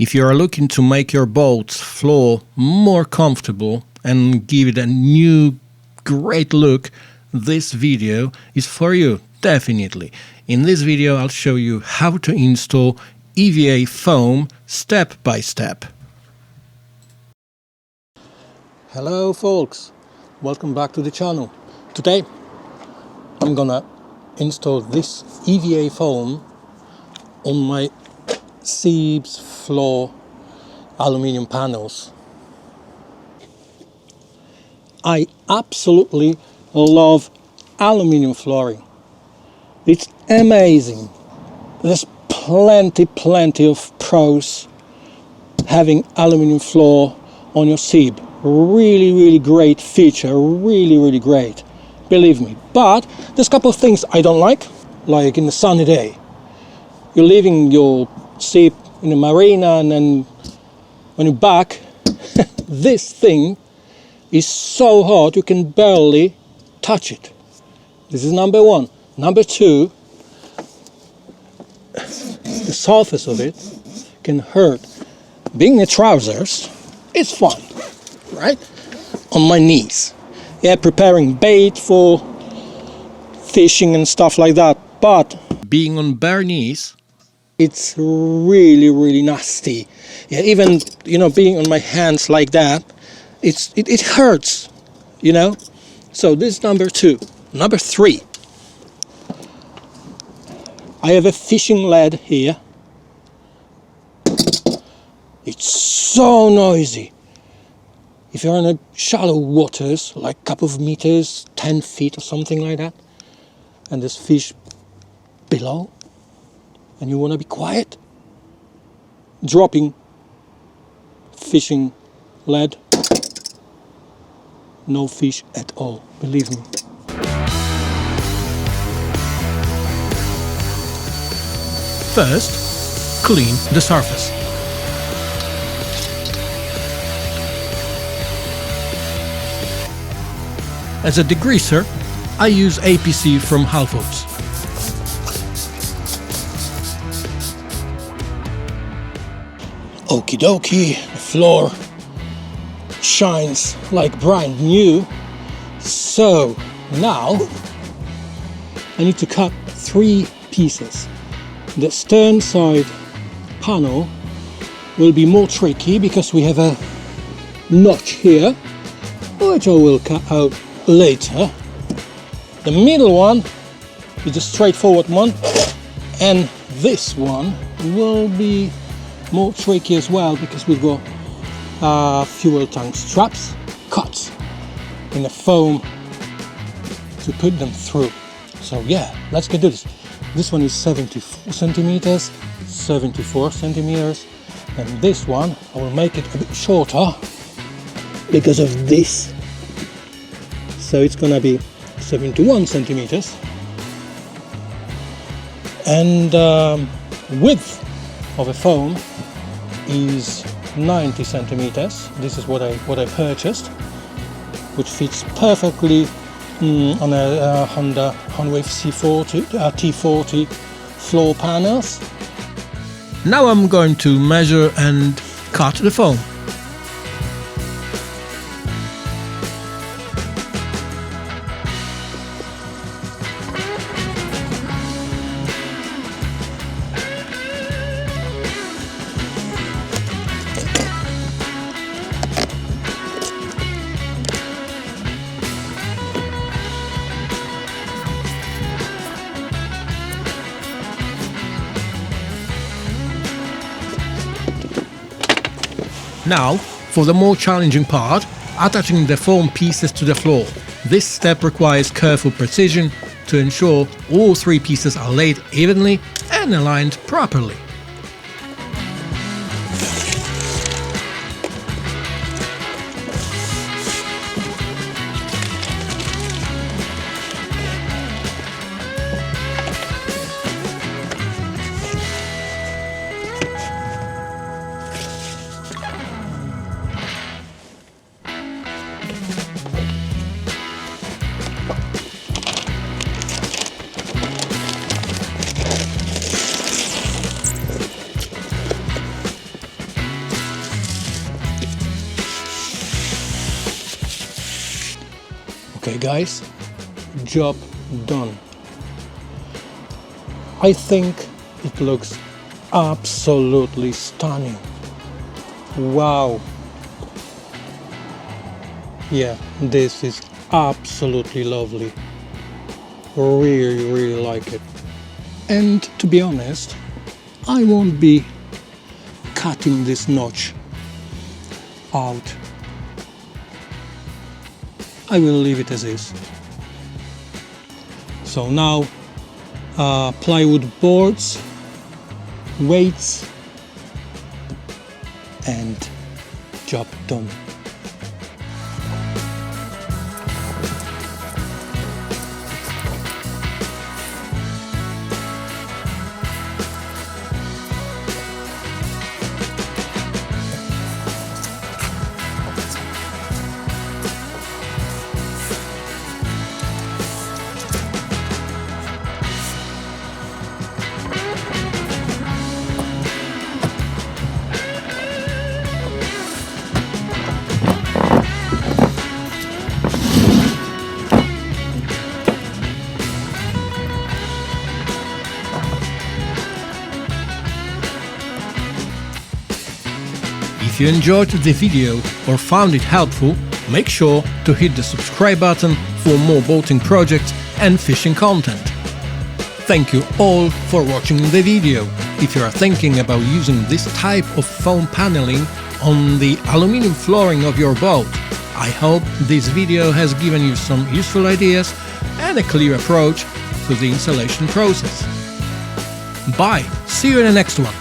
If you are looking to make your boat's floor more comfortable and give it a new great look, this video is for you, definitely. In this video I'll show you how to install EVA foam step by step. Hello folks, welcome back to the channel. Today I'm gonna install this EVA foam on my seams floor aluminium panels. I absolutely love aluminium flooring. It's amazing. There's plenty of pros having aluminium floor on your seam. Really great feature, really great, believe me. But there's a couple of things I don't like in the sunny day. You're leaving your seat in the marina, and then when you're back, this thing is so hot you can barely touch it. This is number one. Number two, the surface of it can hurt. Being in trousers, it's fine, right? On my knees. Yeah, preparing bait for fishing and stuff like that. But being on bare knees, it's really nasty. Yeah, even being on my hands like that, it hurts, So this is number two. Number three, I have a fishing lead here. It's so noisy. If you're in a shallow waters, like a couple of meters, 10 feet or something like that, and there's fish below, and you want to be quiet, dropping fishing lead, no fish at all, believe me. First, clean the surface. As a degreaser, I use APC from Halfoots. Okie dokie, the floor shines like brand new. So now I need to cut 3 pieces. The stern side panel will be more tricky because we have a notch here, which I will cut out later. The middle one is a straightforward one, and this one will be more tricky as well because we've got fuel tank straps cut in the foam to put them through. So yeah, let's get to this. This one is 74 centimeters, 74 centimeters, and this one I will make it a bit shorter because of this. So it's gonna be 71 centimeters, and width of a foam is 90 centimeters. This is what I purchased, which fits perfectly on a Honda Honwave T40 floor panels. Now I'm going to measure and cut the foam. Now, for the more challenging part, attaching the foam pieces to the floor. This step requires careful precision to ensure all 3 pieces are laid evenly and aligned properly. Okay guys, job done. I think it looks absolutely stunning. Wow. Yeah, this is absolutely lovely. Really like it. And to be honest, I won't be cutting this notch out. I will leave it as is. So now plywood boards, weights, and job done. If you enjoyed the video or found it helpful, make sure to hit the subscribe button for more boating projects and fishing content. Thank you all for watching the video. If you are thinking about using this type of foam paneling on the aluminium flooring of your boat, I hope this video has given you some useful ideas and a clear approach to the installation process. Bye! See you in the next one!